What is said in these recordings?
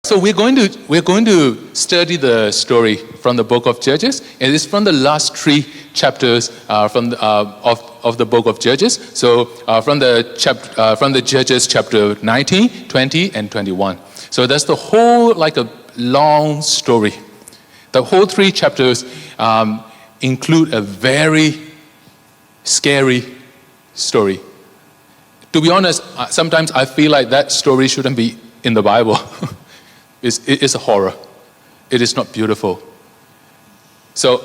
So we're going to study the story from the book of Judges. It is from the last three chapters of the book of Judges. So from the Judges chapter 19, 20, and 21. So that's the whole like a long story. The whole three chapters include a very scary story. To be honest, sometimes I feel like that story shouldn't be in the Bible. It is a horror. It is not beautiful. So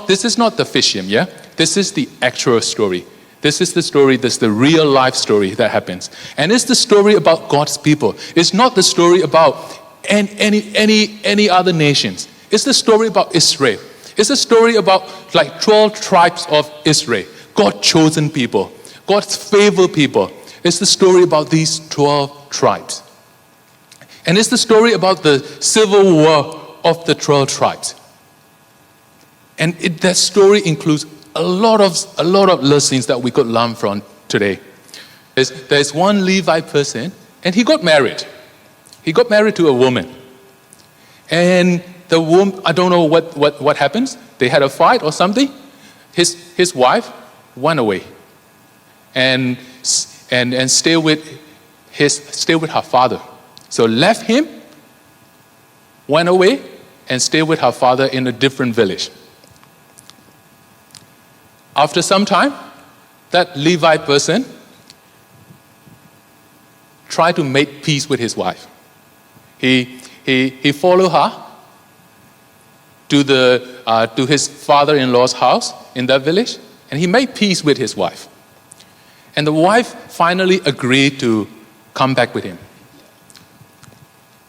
this is not the fiction, yeah? This is the actual story. This is the story, this is the real life story that happens. And it's the story about God's people. It's not the story about any other nations. It's the story about Israel. It's a story about like 12 tribes of Israel. God's chosen people. God's favored people. It's the story about these 12 tribes. And it's the story about the civil war of the 12 tribes. And that story includes a lot of lessons that we could learn from today. There's one Levi person, and he got married. He got married to a woman. And the woman, I don't know what happens. They had a fight or something. His wife went away and stayed with her father. So left him, went away, and stayed with her father in a different village. After some time, that Levi person tried to make peace with his wife. He followed her to his father-in-law's house in that village, and he made peace with his wife. And the wife finally agreed to come back with him.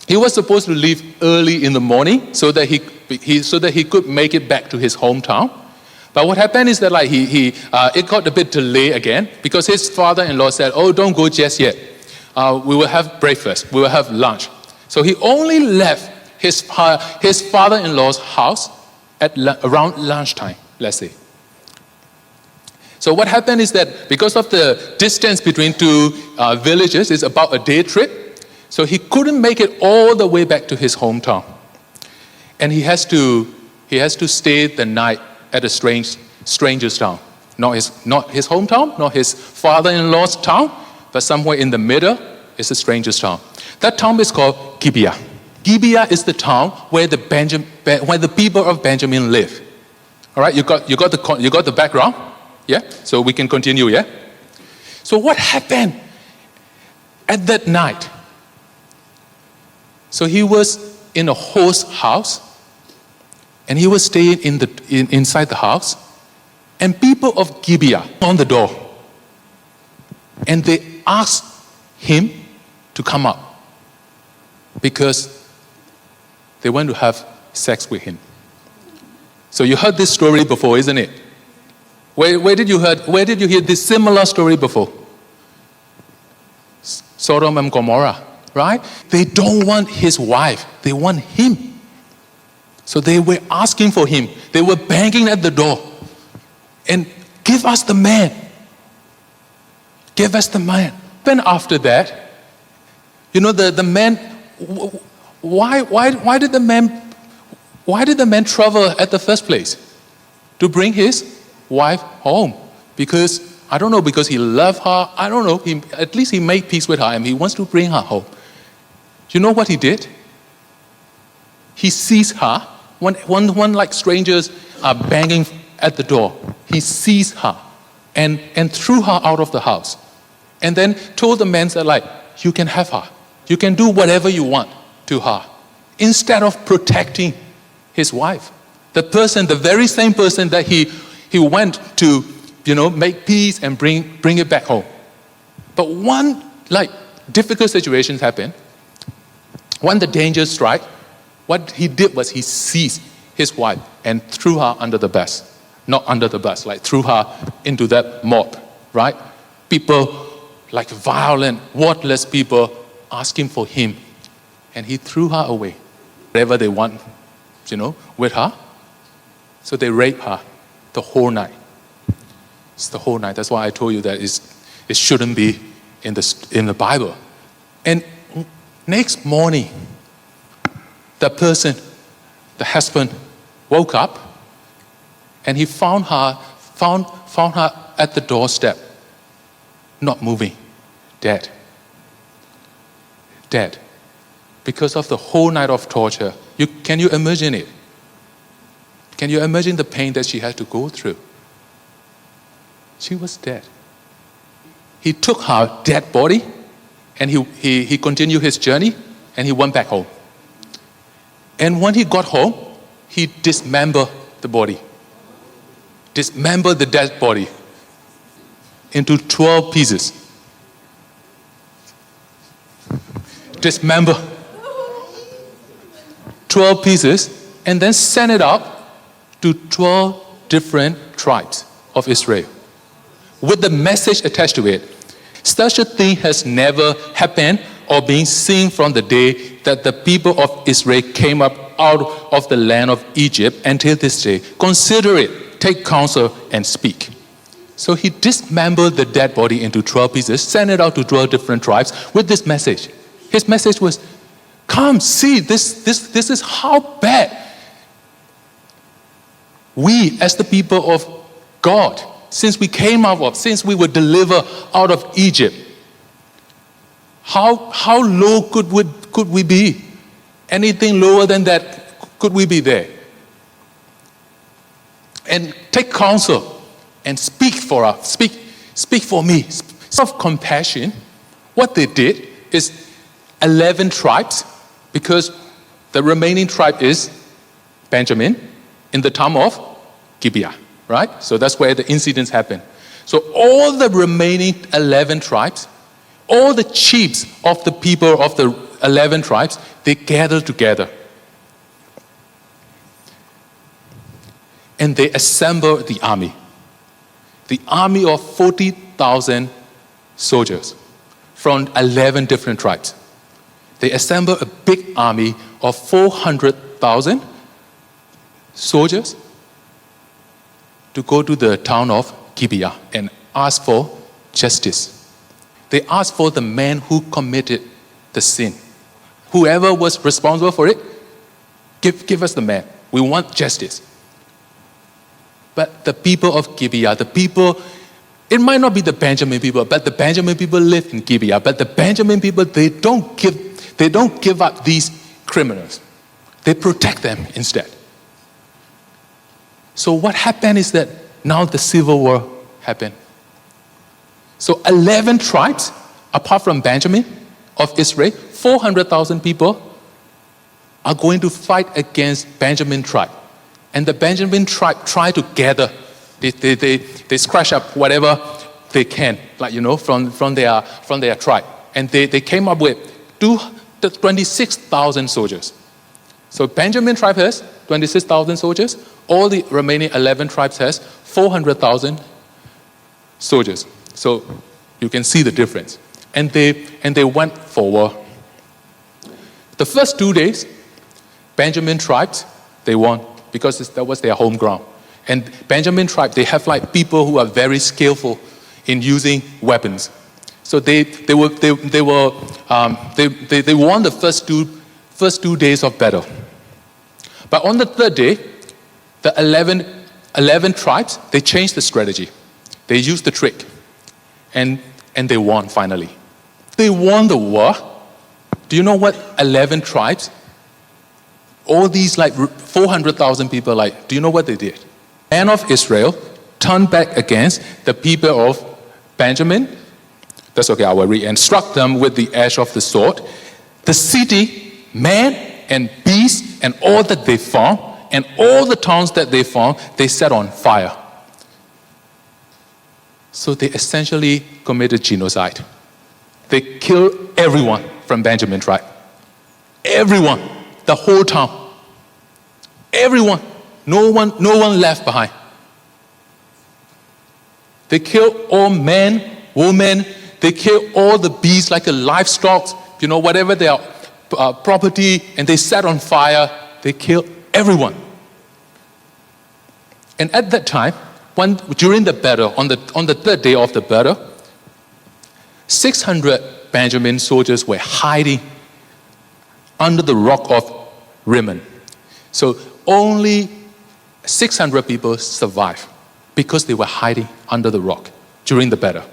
He was supposed to leave early in the morning so that he could make it back to his hometown. But what happened is that it got a bit delayed again because his father-in-law said, "Oh, don't go just yet. We will have breakfast. We will have lunch." So he only left his father-in-law's house at around lunchtime, let's say. So what happened is that because of the distance between two villages, it's about a day trip. So he couldn't make it all the way back to his hometown. And he has to stay the night at a stranger's town. Not his hometown, not his father-in-law's town, but somewhere in the middle is a stranger's town. That town is called Gibeah. Gibeah is the town where the people of Benjamin live. All right, you got the background? Yeah? So we can continue, yeah? So what happened at that night? So he was in a host house, and he was staying inside the house, and people of Gibeah on the door, and they asked him to come up because they want to have sex with him. So you heard this story before, isn't it? Where did you hear this similar story before? Sodom and Gomorrah. Right? They don't want his wife. They want him. So they were asking for him. They were banging at the door. And give us the man. Give us the man. Then after that, the man, why did the man travel at the first place? To bring his wife home. Because, I don't know, because he loved her. I don't know. At least he made peace with her and he wants to bring her home. You know what he did? He seized her. When like strangers are banging at the door, he seized her and threw her out of the house. And then told the man that you can have her. You can do whatever you want to her. Instead of protecting his wife. The very same person that he went to, make peace and bring it back home. But one difficult situations happened. When the danger struck, what he did was he seized his wife and threw her under the bus. Not under the bus, threw her into that mob, right? People, violent, worthless people, asking for him. And he threw her away. Whatever they want, with her. So they raped her the whole night. It's the whole night. That's why I told you that it shouldn't be in the Bible. And next morning, the person, the husband, woke up and he found her at the doorstep, not moving, dead. Dead. Because of the whole night of torture. Can you imagine it? Can you imagine the pain that she had to go through? She was dead. He took her dead body and he continued his journey and he went back home. And when he got home, he dismembered the body. Dismembered the dead body into 12 pieces. Dismember 12 pieces and then send it out to 12 different tribes of Israel with the message attached to it. Such a thing has never happened or been seen from the day that the people of Israel came up out of the land of Egypt until this day. Consider it, take counsel and speak. So he dismembered the dead body into 12 pieces, sent it out to 12 different tribes with this message. His message was, come see, this is how bad we as the people of God, since we were delivered out of Egypt, how low could we be? Anything lower than that, could we be there? And take counsel and speak for us, speak for me. Self-compassion, what they did is 11 tribes, because the remaining tribe is Benjamin in the town of Gibeah, right? So that's where the incidents happen. So all the remaining 11 tribes, all the chiefs of the people of the 11 tribes, they gathered together. And they assembled the army of 40,000 soldiers from 11 different tribes. They assembled a big army of 400,000 soldiers to go to the town of Gibeah and ask for justice. They asked for the man who committed the sin. Whoever was responsible for it, give us the man. We want justice. But the people of Gibeah, it might not be the Benjamin people, but the Benjamin people live in Gibeah. But the Benjamin people, they don't give up these criminals. They protect them instead. So what happened is that now the civil war happened. So 11 tribes, apart from Benjamin of Israel, 400,000 people are going to fight against Benjamin tribe. And the Benjamin tribe try to gather. They scratch up whatever they can, from their tribe. And they came up with 26,000 soldiers. So Benjamin tribe has 26,000 soldiers. All the remaining 11 tribes has 400,000 soldiers. So you can see the difference. And they went for war. The first 2 days, Benjamin tribes, they won because that was their home ground. And Benjamin tribe, they have people who are very skillful in using weapons. So they won the first two days of battle. But on the third day, the 11 tribes, they changed the strategy. They used the trick. And they won finally. They won the war. Do you know what 11 tribes, all these 400,000 people, do you know what they did? Men of Israel turned back against the people of Benjamin. That's okay, I will read. And struck them with the edge of the sword. The city, man and beast, and all that they found, and all the towns that they found, they set on fire. So they essentially committed genocide. They killed everyone from Benjamin tribe. Everyone, the whole town. Everyone. No one left behind. They killed all men, women. They killed all the beasts, like the livestock, whatever their property, and they set on fire. They killed everyone. And at that time, during the battle, on the third day of the battle, 600 Benjamin soldiers were hiding under the rock of Rimmon. So only 600 people survived because they were hiding under the rock during the battle.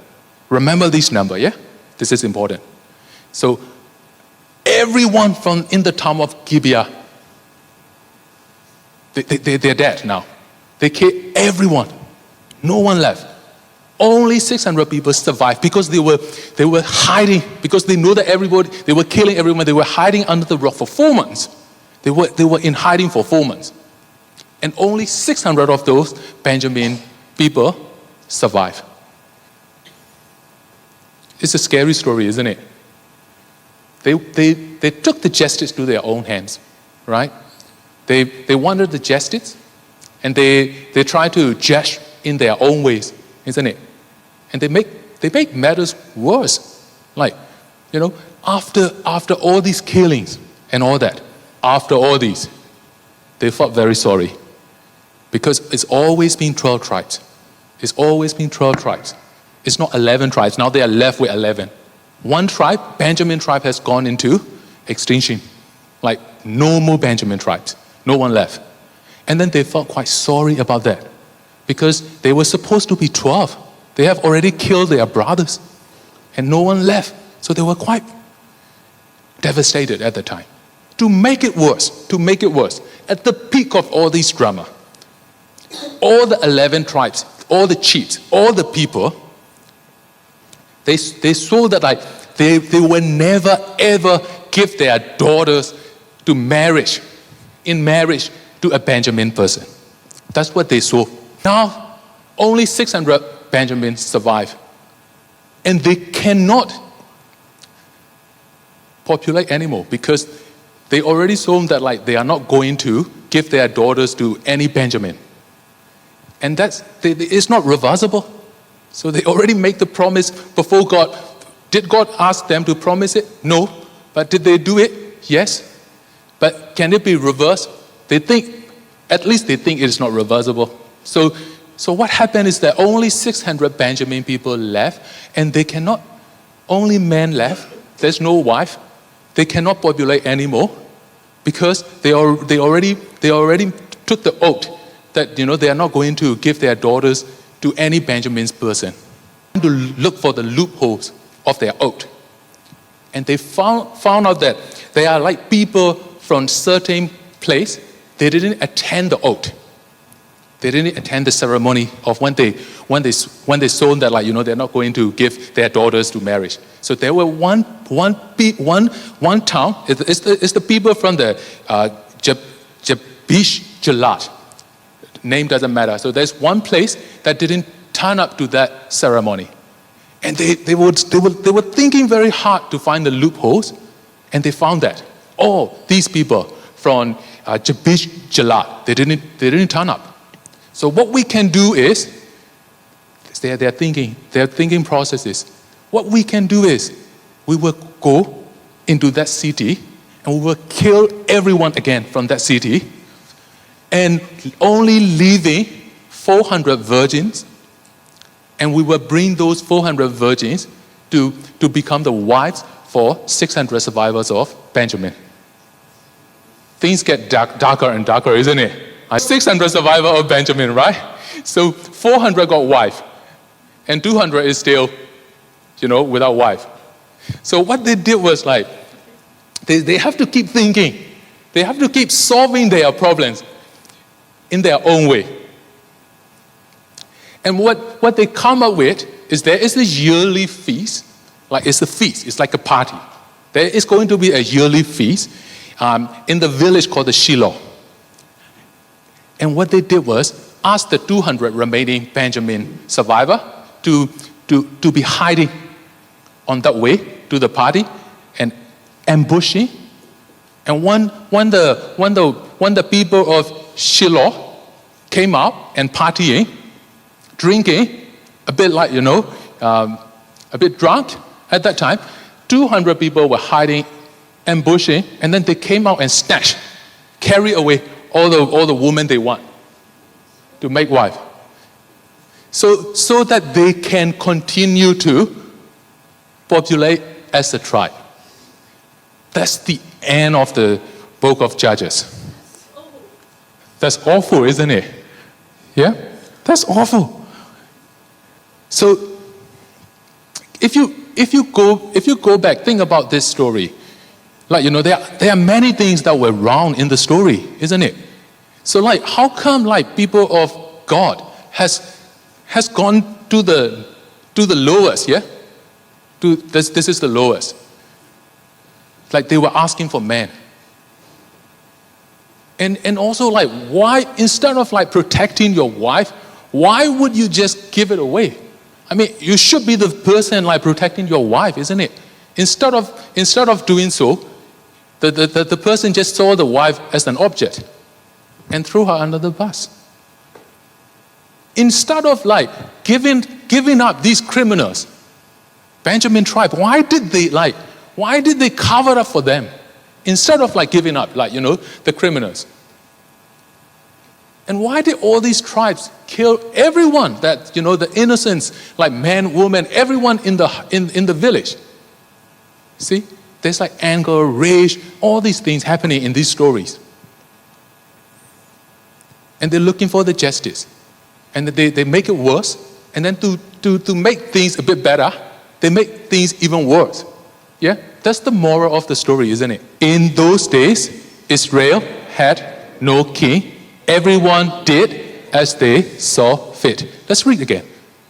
Remember this number, yeah? This is important. So everyone from in the town of Gibeah, they're dead now. They killed everyone. No one left. Only 600 people survived because they were hiding, because they know that they were killing everyone. They were hiding under the rock for 4 months. They were in hiding for 4 months. And only 600 of those Benjamin people survived. It's a scary story, isn't it? They took the justice to their own hands, right? They wanted the justice, and they tried to judge in their own ways, isn't it? And they make matters worse. Like, after all these killings and all that, after all these, they felt very sorry. Because it's always been 12 tribes. It's always been 12 tribes. It's not 11 tribes. Now they are left with 11. One tribe, Benjamin tribe, has gone into extinction. Like, no more Benjamin tribes. No one left. And then they felt quite sorry about that. Because they were supposed to be 12. They have already killed their brothers. And no one left. So they were quite devastated at the time. To make it worse, at the peak of all this drama, all the 11 tribes, all the chiefs, all the people, they saw that they will never ever give their daughters in marriage to a Benjamin person. That's what they saw. Now, only 600 Benjamins survive. And they cannot populate anymore because they already saw that they are not going to give their daughters to any Benjamin. And it's not reversible. So they already made the promise before God. Did God ask them to promise it? No. But did they do it? Yes. But can it be reversed? At least they think it is not reversible. So what happened is that only 600 Benjamin people left, and they cannot, only men left. There's no wife. They cannot populate anymore because they already took the oath that they are not going to give their daughters to any Benjamin's person. To look for the loopholes of their oath. And they found out that they are like people from certain place. They didn't attend the oath. They didn't attend the ceremony of when they saw that they're not going to give their daughters to marriage. So there were one town. It's the people from the Jabesh Gilead. Name doesn't matter. So there's one place that didn't turn up to that ceremony. And they were thinking very hard to find the loopholes, and they found that. Oh, these people from Jabesh Gilead, they didn't turn up. So what we can do is, their thinking processes. What we can do is, we will go into that city, and we will kill everyone again from that city, and only leaving 400 virgins, and we will bring those 400 virgins to become the wives for 600 survivors of Benjamin. Things get darker and darker, isn't it? 600 survivor of Benjamin, right? So 400 got wife, and 200 is still, without wife. So what they did was they have to keep thinking. They have to keep solving their problems in their own way. And what they come up with is there is a yearly feast. It's a feast. It's like a party. There is going to be a yearly feast in the village called the Shiloh. And what they did was ask the 200 remaining Benjamin survivor to be hiding on that way to the party and ambushing. And when the people of Shiloh came out and partying, drinking, a bit a bit drunk at that time, 200 people were hiding, ambushing, and then they came out and snatched, carry away all the women they want to make wife. So that they can continue to populate as a tribe. That's the end of the book of Judges. That's awful, isn't it? Yeah? That's awful. So, if you go back, think about this story. Like, there are many things that were wrong in the story, isn't it? So, like, how come, like, people of God has gone to the lowest, yeah? This is the lowest. Like, they were asking for man. And also, like, why, instead of, like, protecting your wife, why would you just give it away? I mean, you should be the person, like, protecting your wife, isn't it? Instead of doing so, the person just saw the wife as an object and threw her under the bus. Instead of, like, giving up these criminals, Benjamin tribe, why did they cover up for them? Instead of, like, giving up, like, the criminals. And why did all these tribes kill everyone that, the innocents, like men, women, everyone in the village? See, there's like anger, rage, all these things happening in these stories. And they're looking for the justice. And they make it worse. And then to make things a bit better, they make things even worse. Yeah? That's the moral of the story, isn't it? In those days, Israel had no king. Everyone did as they saw fit. Let's read again.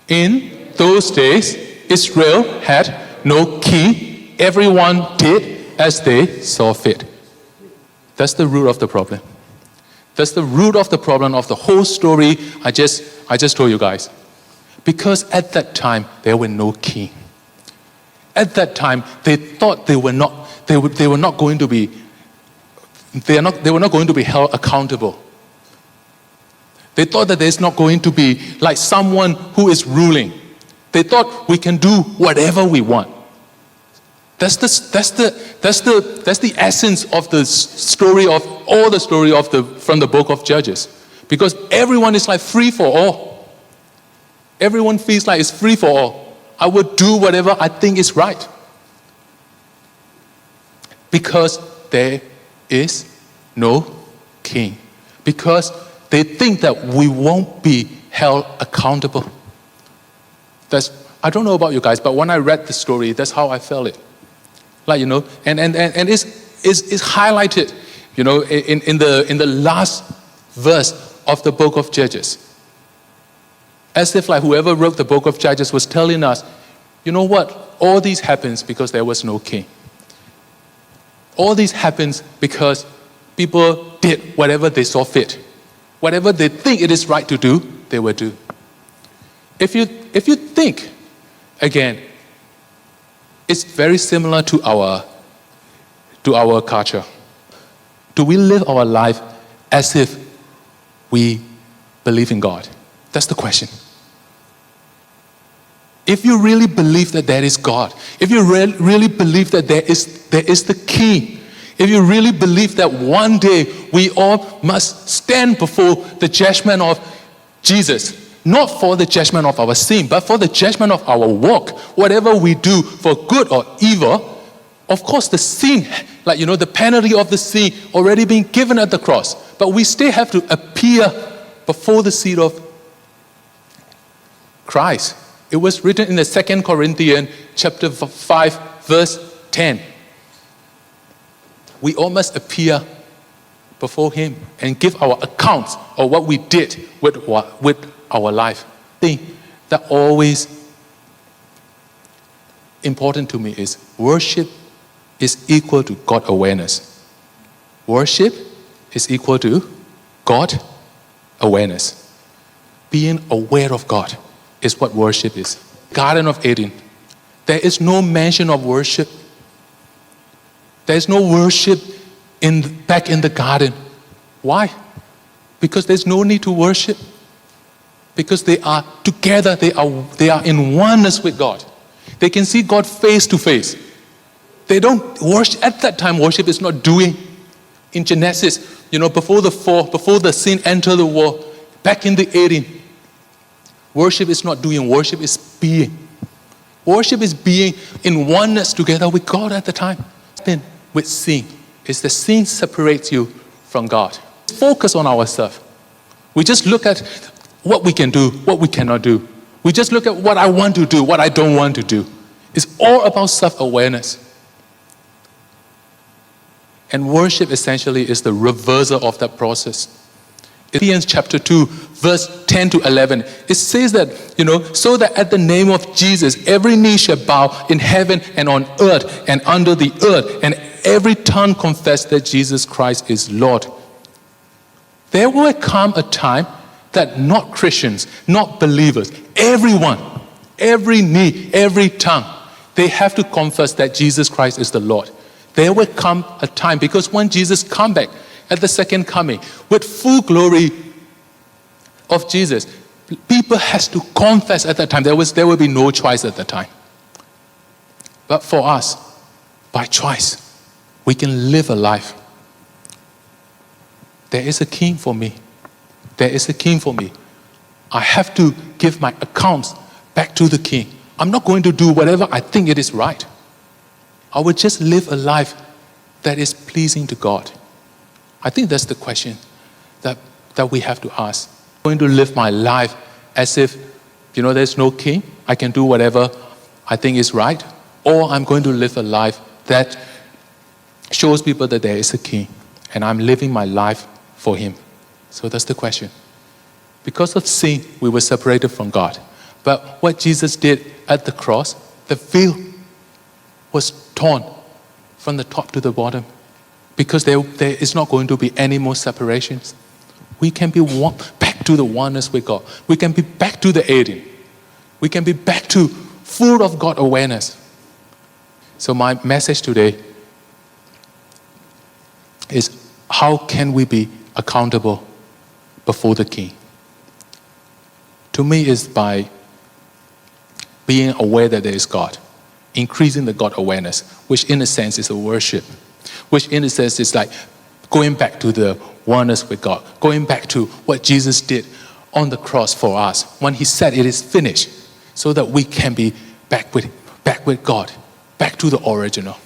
In those days, Israel had no king. Everyone did as they saw fit. That's the root of the problem. That's the root of the problem of the whole story I just told you guys. Because at that time, there were no king. At that time, they thought they were not going to be held accountable. They thought that there's not going to be like someone who is ruling. They thought we can do whatever we want. That's the essence of the story from the book of Judges. Because everyone is like free for all. Everyone feels like it's free for all. I would do whatever I think is right. Because there is no king. Because they think that we won't be held accountable. I don't know about you guys, but when I read the story, that's how I felt it. Like, and it's highlighted, in the last verse of the book of Judges. As if like whoever wrote the book of Judges was telling us, you know what? All this happens because there was no king. All this happens because people did whatever they saw fit. Whatever they think it is right to do, they will do. If you think, again, it's very similar to our culture. Do we live our life as if we believe in God? That's the question. If you really believe that there is God, if you really believe that there is the King, if you really believe that one day we all must stand before the judgment of Jesus, not for the judgment of our sin, but for the judgment of our walk, whatever we do for good or evil, of course the sin, the penalty of the sin already been given at the cross, but we still have to appear before the seat of Christ. It was written in the 2 Corinthians chapter 5, verse 10. We all must appear before Him and give our accounts of what we did with our life. The thing that always important to me is worship is equal to God awareness. Worship is equal to God awareness. Being aware of God is what worship is. Garden of Eden, there is no mention of worship. There is no worship back in the garden. Why? Because there's no need to worship. Because they are together, they are in oneness with God. They can see God face to face. They don't worship. At that time, worship is not doing. In Genesis, before the fall, before the sin entered the world, back in the Eden, worship is not doing, worship is being. Worship is being in oneness together with God at the time. Then with sin. is that sin separates you from God. Focus on ourselves. We just look at what we can do, what we cannot do. We just look at what I want to do, what I don't want to do. It's all about self-awareness. And worship essentially is the reversal of that process. Ephesians chapter 2, verse 10 to 11, it says that, so that at the name of Jesus, every knee shall bow in heaven and on earth and under the earth, and every tongue confess that Jesus Christ is Lord. There will come a time that not Christians, not believers, everyone, every knee, every tongue, they have to confess that Jesus Christ is the Lord. There will come a time, because when Jesus comes back at the second coming with full glory of Jesus, people has to confess at that time. There will be no choice at that time. But for us, by choice, we can live a life. There is a king for me. There is a king for me. I have to give my accounts back to the king. I'm not going to do whatever I think it is right. I will just live a life that is pleasing to God. I think that's the question that we have to ask. I'm going to live my life as if, there's no king. I can do whatever I think is right. Or I'm going to live a life that shows people that there is a king. And I'm living my life for him. So that's the question. Because of sin, we were separated from God. But what Jesus did at the cross, the veil was torn from the top to the bottom. Because there is not going to be any more separations. We can be back to the oneness with God. We can be back to the Eden. We can be back to full of God awareness. So my message today is, how can we be accountable before the King? To me, it's by being aware that there is God, increasing the God awareness, which in a sense is a worship, which in a sense is like going back to the oneness with God, going back to what Jesus did on the cross for us when he said it is finished, so that we can be back with God, back to the original.